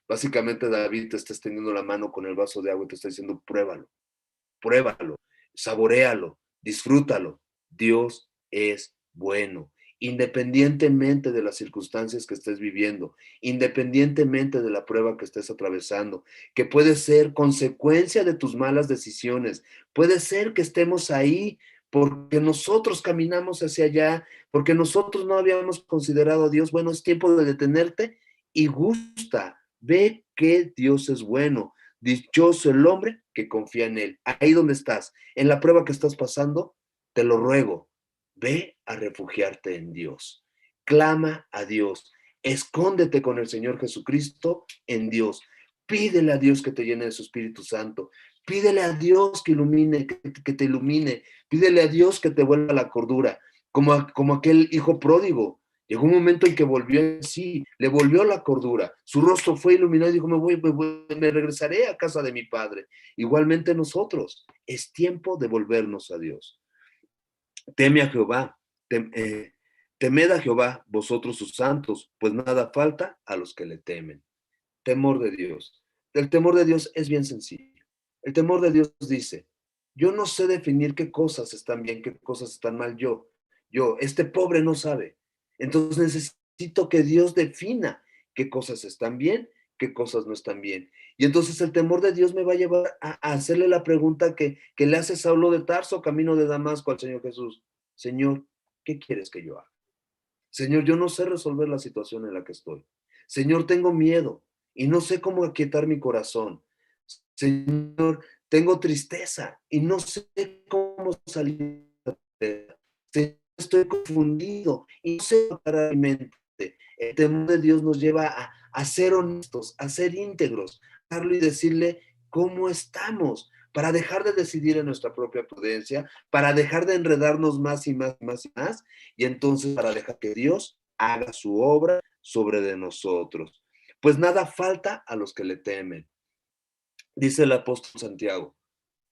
básicamente David te está extendiendo la mano con el vaso de agua y te está diciendo, pruébalo, saboréalo, disfrútalo. Dios es bueno, independientemente de las circunstancias que estés viviendo, independientemente de la prueba que estés atravesando, que puede ser consecuencia de tus malas decisiones, puede ser que estemos ahí porque nosotros caminamos hacia allá, porque nosotros no habíamos considerado a Dios. Bueno, es tiempo de detenerte y gusta, ve que Dios es bueno. Dichoso el hombre que confía en Él. Ahí donde estás, en la prueba que estás pasando, te lo ruego, ve a refugiarte en Dios. Clama a Dios. Escóndete con el Señor Jesucristo en Dios. Pídele a Dios que te llene de su Espíritu Santo. Pídele a Dios que te ilumine. Pídele a Dios que te vuelva la cordura. como aquel hijo pródigo. Llegó un momento en que volvió en sí, le volvió la cordura, su rostro fue iluminado y dijo, me regresaré a casa de mi padre. Igualmente nosotros, es tiempo de volvernos a Dios. Teme a Jehová, temed a Jehová, vosotros sus santos, pues nada falta a los que le temen. Temor de Dios. El temor de Dios es bien sencillo. El temor de Dios dice, yo no sé definir qué cosas están bien, qué cosas están mal este pobre no sabe. Entonces necesito que Dios defina qué cosas están bien, qué cosas no están bien. Y entonces el temor de Dios me va a llevar a hacerle la pregunta que le hace Saulo de Tarso, camino de Damasco al Señor Jesús. Señor, ¿qué quieres que yo haga? Señor, yo no sé resolver la situación en la que estoy. Señor, tengo miedo y no sé cómo aquietar mi corazón. Señor, tengo tristeza y no sé cómo salir de ella. Señor, estoy confundido y no sé parar mi mente. El temor de Dios nos lleva a ser honestos, a ser íntegros, a hablarlo y decirle cómo estamos, para dejar de decidir en nuestra propia prudencia, para dejar de enredarnos más y más y más y más, y entonces para dejar que Dios haga su obra sobre de nosotros. Pues nada falta a los que le temen. Dice el apóstol Santiago,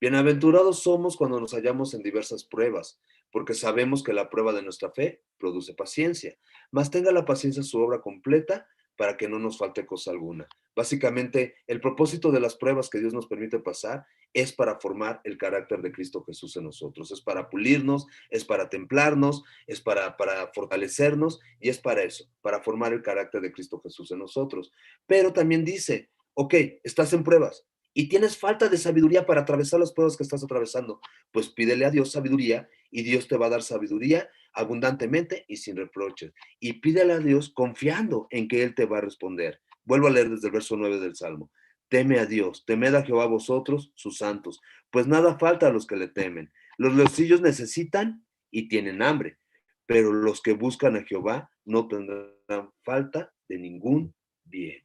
bienaventurados somos cuando nos hallamos en diversas pruebas, porque sabemos que la prueba de nuestra fe produce paciencia, mas tenga la paciencia su obra completa para que no nos falte cosa alguna. Básicamente, el propósito de las pruebas que Dios nos permite pasar es para formar el carácter de Cristo Jesús en nosotros, es para pulirnos, es para templarnos, es para fortalecernos y es para eso, para formar el carácter de Cristo Jesús en nosotros. Pero también dice, ok, estás en pruebas, y tienes falta de sabiduría para atravesar las pruebas que estás atravesando, pues pídele a Dios sabiduría y Dios te va a dar sabiduría abundantemente y sin reproches. Y pídele a Dios confiando en que Él te va a responder. Vuelvo a leer desde el verso 9 del Salmo. Teme a Dios, temed a Jehová vosotros, sus santos, pues nada falta a los que le temen. Los leoncillos necesitan y tienen hambre, pero los que buscan a Jehová no tendrán falta de ningún bien.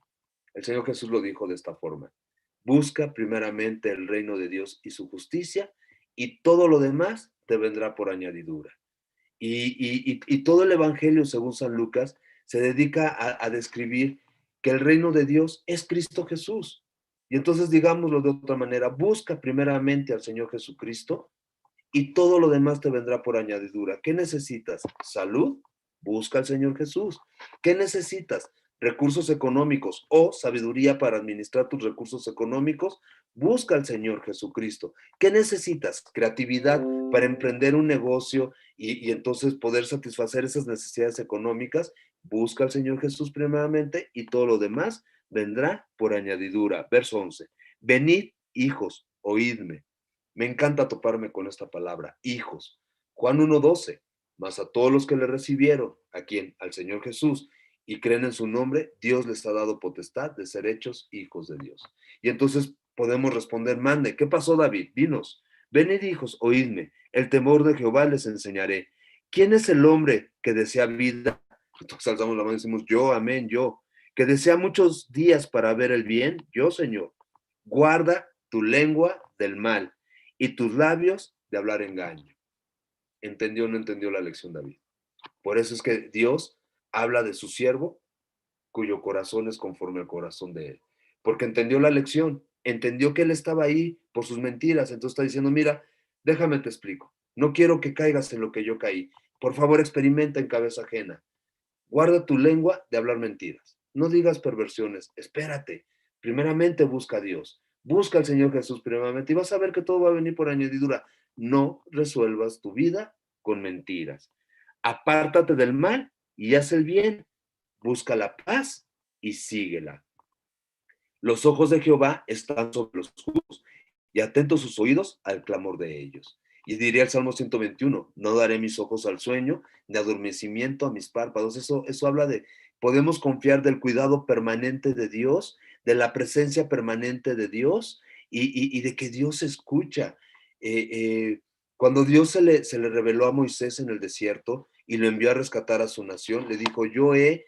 El Señor Jesús lo dijo de esta forma. Busca primeramente el reino de Dios y su justicia, y todo lo demás te vendrá por añadidura. Y todo el Evangelio, según San Lucas, se dedica a describir que el reino de Dios es Cristo Jesús. Y entonces, digámoslo de otra manera, busca primeramente al Señor Jesucristo y todo lo demás te vendrá por añadidura. ¿Qué necesitas? ¿Salud? Busca al Señor Jesús. ¿Qué necesitas? Recursos económicos o sabiduría para administrar tus recursos económicos. Busca al Señor Jesucristo. ¿Qué necesitas? Creatividad para emprender un negocio y entonces poder satisfacer esas necesidades económicas. Busca al Señor Jesús primeramente y todo lo demás vendrá por añadidura. Verso 11. Venid, hijos, oídme. Me encanta toparme con esta palabra, hijos. Juan 1:12, mas a todos los que le recibieron, ¿a quién? Al Señor Jesús, y creen en su nombre, Dios les ha dado potestad de ser hechos hijos de Dios. Y entonces podemos responder, mande, ¿qué pasó David? Dinos, venid hijos, oídme, el temor de Jehová les enseñaré. ¿Quién es el hombre que desea vida? Entonces alzamos la mano y decimos, yo, amén, yo. Que desea muchos días para ver el bien, yo, Señor. Guarda tu lengua del mal y tus labios de hablar engaño. ¿Entendió o no entendió la lección David? Por eso es que Dios habla de su siervo cuyo corazón es conforme al corazón de él. Porque entendió la lección, entendió que él estaba ahí por sus mentiras. Entonces está diciendo, mira, déjame te explico. No quiero que caigas en lo que yo caí. Por favor, experimenta en cabeza ajena. Guarda tu lengua de hablar mentiras. No digas perversiones. Espérate. Primeramente busca a Dios. Busca al Señor Jesús primeramente y vas a ver que todo va a venir por añadidura. No resuelvas tu vida con mentiras. Apártate del mal y haz el bien. Busca la paz y síguela. Los ojos de Jehová están sobre los justos y atentos sus oídos al clamor de ellos. Y diría el Salmo 121, no daré mis ojos al sueño, ni adormecimiento a mis párpados. Eso habla de, podemos confiar del cuidado permanente de Dios, de la presencia permanente de Dios y de que Dios escucha. Eh, eh, Cuando Dios se le reveló a Moisés en el desierto y lo envió a rescatar a su nación, le dijo, yo he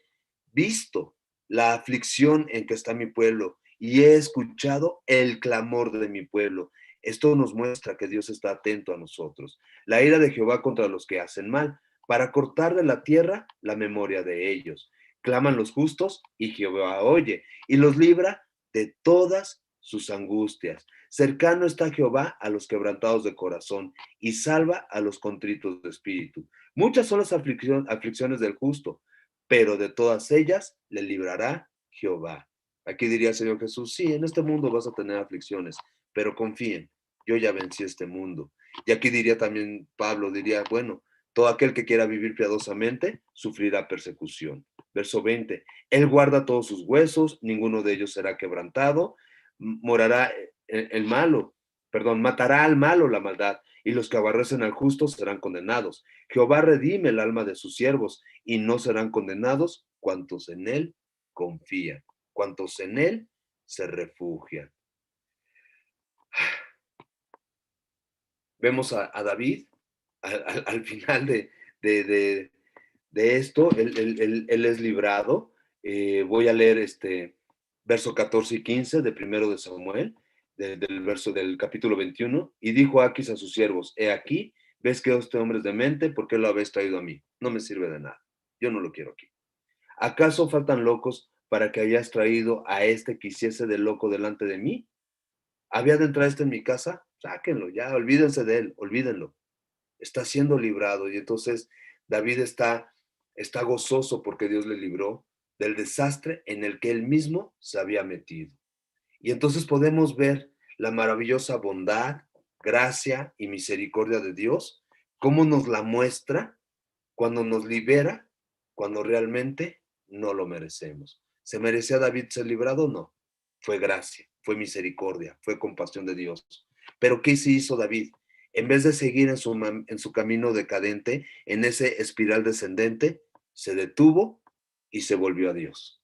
visto la aflicción en que está mi pueblo y he escuchado el clamor de mi pueblo. Esto nos muestra que Dios está atento a nosotros. La ira de Jehová contra los que hacen mal, para cortar de la tierra la memoria de ellos. Claman los justos y Jehová oye y los libra de todas sus angustias. Cercano está Jehová a los quebrantados de corazón y salva a los contritos de espíritu. Muchas son las aflicciones del justo, pero de todas ellas le librará Jehová. Aquí diría el Señor Jesús, sí, en este mundo vas a tener aflicciones, pero confíen, yo ya vencí este mundo. Y aquí diría también Pablo, diría, bueno, todo aquel que quiera vivir piadosamente sufrirá persecución. Verso 20, Él guarda todos sus huesos, ninguno de ellos será quebrantado, morará el malo, perdón, matará al malo la maldad, y los que aborrecen al justo serán condenados. Jehová redime el alma de sus siervos, y no serán condenados cuantos en él confían, cuantos en él se refugian. Vemos a David al final de esto, él es librado. Voy a leer verso 14 y 15 de primero de Samuel, del verso del capítulo 21. Y dijo Aquis a sus siervos, he aquí, ves que este hombre es demente, ¿por qué lo habéis traído a mí? No me sirve de nada, yo no lo quiero aquí. ¿Acaso faltan locos para que hayas traído a este que hiciese de loco delante de mí? ¿Había de entrar en mi casa? Sáquenlo ya, olvídense de él, olvídenlo. Está siendo librado. Y entonces David está gozoso porque Dios le libró del desastre en el que él mismo se había metido. Y entonces podemos ver la maravillosa bondad, gracia y misericordia de Dios, cómo nos la muestra cuando nos libera, cuando realmente no lo merecemos. ¿Se merecía David ser librado? No. Fue gracia, fue misericordia, fue compasión de Dios. Pero ¿qué se hizo David? En vez de seguir en su camino decadente, en ese espiral descendente, se detuvo y se volvió a Dios.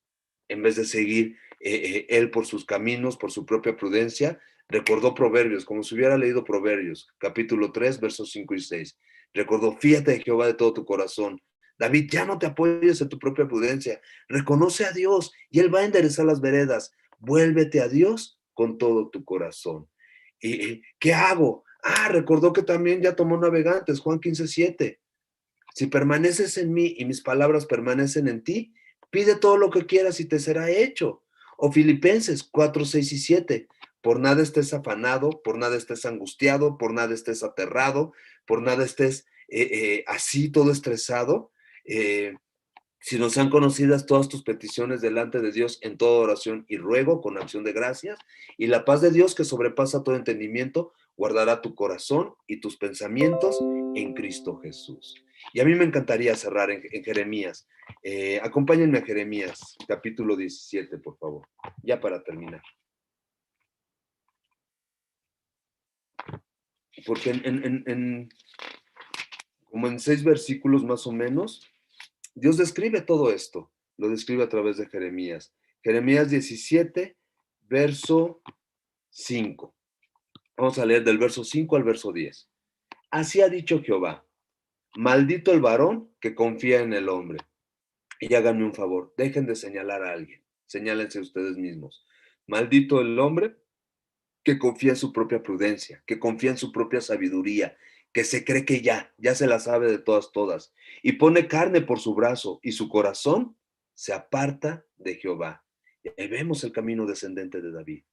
En vez de seguir él por sus caminos, por su propia prudencia, recordó Proverbios, como si hubiera leído Proverbios, capítulo 3, versos 5 y 6. Recordó, fíjate de Jehová de todo tu corazón. David, ya no te apoyes en tu propia prudencia. Reconoce a Dios y Él va a enderezar las veredas. Vuélvete a Dios con todo tu corazón. ¿Y qué hago? Recordó que también ya tomó navegantes, Juan 15:7. Si permaneces en mí y mis palabras permanecen en ti, pide todo lo que quieras y te será hecho. O Filipenses 4:6 y 7. Por nada estés afanado, por nada estés angustiado, por nada estés aterrado, por nada estés así todo estresado. Eh, si nos han conocidas todas tus peticiones delante de Dios en toda oración y ruego con acción de gracias, y la paz de Dios que sobrepasa todo entendimiento, guardará tu corazón y tus pensamientos en Cristo Jesús. Y a mí me encantaría cerrar en Jeremías. Acompáñenme a Jeremías, capítulo 17, por favor, ya para terminar. Porque como en 6 versículos más o menos, Dios describe todo esto, lo describe a través de Jeremías. Jeremías 17, verso 5. Vamos a leer del verso 5 al verso 10. Así ha dicho Jehová, maldito el varón que confía en el hombre. Y háganme un favor, dejen de señalar a alguien, señálense ustedes mismos. Maldito el hombre que confía en su propia prudencia, que confía en su propia sabiduría, que se cree que ya se la sabe de todas, y pone carne por su brazo, y su corazón se aparta de Jehová. Y ahí vemos el camino descendente de David.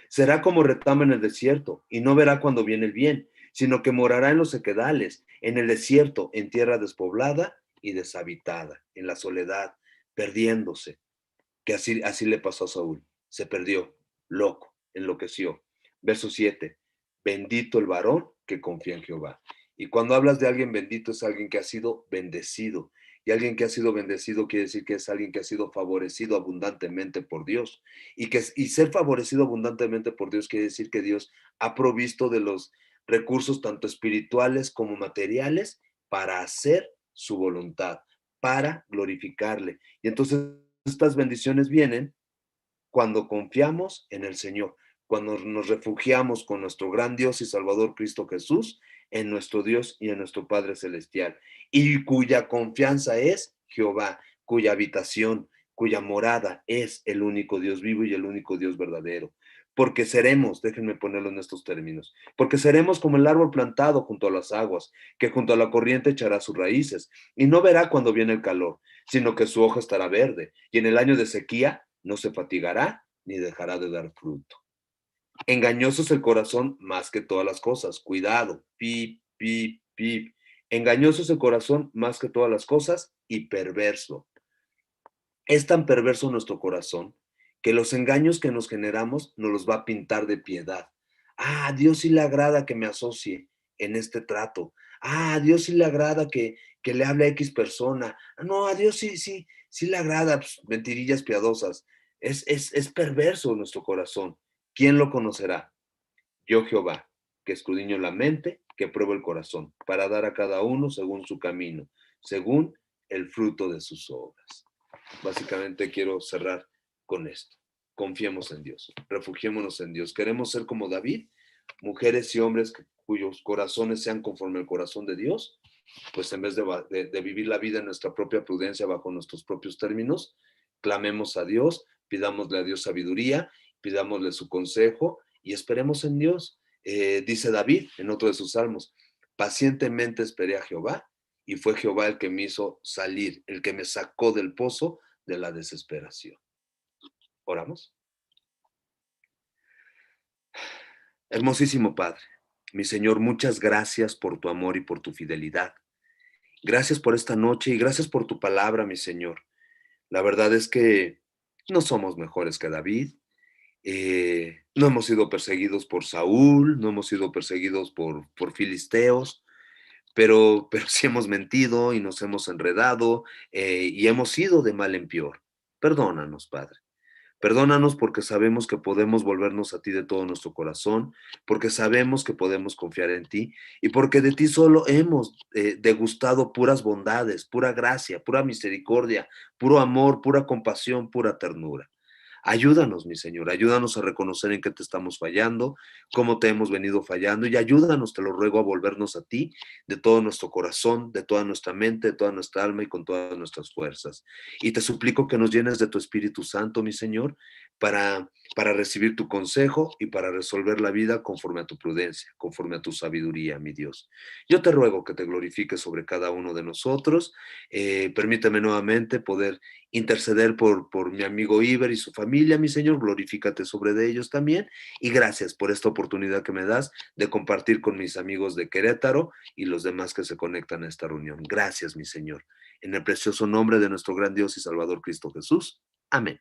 Será como retama en el desierto, y no verá cuando viene el bien, sino que morará en los sequedales, en el desierto, en tierra despoblada y deshabitada, en la soledad, perdiéndose, que así le pasó a Saúl. Se perdió, loco, enloqueció. Verso 7. Bendito el varón que confía en Jehová. Y cuando hablas de alguien bendito es alguien que ha sido bendecido. Y alguien que ha sido bendecido quiere decir que es alguien que ha sido favorecido abundantemente por Dios. Y ser favorecido abundantemente por Dios quiere decir que Dios ha provisto de los recursos tanto espirituales como materiales para hacer su voluntad, para glorificarle. Y entonces estas bendiciones vienen cuando confiamos en el Señor, cuando nos refugiamos con nuestro gran Dios y Salvador Cristo Jesús, en nuestro Dios y en nuestro Padre Celestial, y cuya confianza es Jehová, cuya habitación, cuya morada es el único Dios vivo y el único Dios verdadero. Porque seremos, déjenme ponerlo en estos términos, porque seremos como el árbol plantado junto a las aguas, que junto a la corriente echará sus raíces, y no verá cuando viene el calor, sino que su hoja estará verde, y en el año de sequía no se fatigará ni dejará de dar fruto. Engañoso es el corazón más que todas las cosas. Cuidado, pip, pip, pip. Engañoso es el corazón más que todas las cosas y perverso. Es tan perverso nuestro corazón que los engaños que nos generamos nos los va a pintar de piedad. Ah, a Dios sí le agrada que me asocie en este trato. Ah, a Dios sí le agrada que le hable a X persona. No, a Dios sí le agrada, pues, mentirillas piadosas. Es perverso nuestro corazón. ¿Quién lo conocerá? Yo Jehová, que escudriño la mente, que pruebo el corazón, para dar a cada uno según su camino, según el fruto de sus obras. Básicamente quiero cerrar con esto. Confiemos en Dios, refugiémonos en Dios. Queremos ser como David, mujeres y hombres cuyos corazones sean conforme al corazón de Dios, pues en vez de vivir la vida en nuestra propia prudencia bajo nuestros propios términos, clamemos a Dios, pidámosle a Dios sabiduría, pidámosle su consejo y esperemos en Dios. Dice David en otro de sus salmos, pacientemente esperé a Jehová y fue Jehová el que me hizo salir, el que me sacó del pozo de la desesperación. Oramos. Hermosísimo Padre, mi Señor, muchas gracias por tu amor y por tu fidelidad. Gracias por esta noche y gracias por tu palabra, mi Señor. La verdad es que no somos mejores que David. No hemos sido perseguidos por Saúl, no hemos sido perseguidos por filisteos, pero sí hemos mentido y nos hemos enredado y hemos ido de mal en peor. Perdónanos, Padre. Perdónanos porque sabemos que podemos volvernos a ti de todo nuestro corazón, porque sabemos que podemos confiar en ti y porque de ti solo hemos degustado puras bondades, pura gracia, pura misericordia, puro amor, pura compasión, pura ternura. Ayúdanos, mi Señor, ayúdanos a reconocer en qué te estamos fallando, cómo te hemos venido fallando y ayúdanos, te lo ruego, a volvernos a ti de todo nuestro corazón, de toda nuestra mente, de toda nuestra alma y con todas nuestras fuerzas. Y te suplico que nos llenes de tu Espíritu Santo, mi Señor, para recibir tu consejo y para resolver la vida conforme a tu prudencia, conforme a tu sabiduría, mi Dios. Yo te ruego que te glorifiques sobre cada uno de nosotros. Permíteme nuevamente poder interceder por mi amigo Iber y su familia, mi Señor, glorifícate sobre de ellos también, y gracias por esta oportunidad que me das de compartir con mis amigos de Querétaro y los demás que se conectan a esta reunión. Gracias, mi Señor. En el precioso nombre de nuestro gran Dios y Salvador Cristo Jesús. Amén.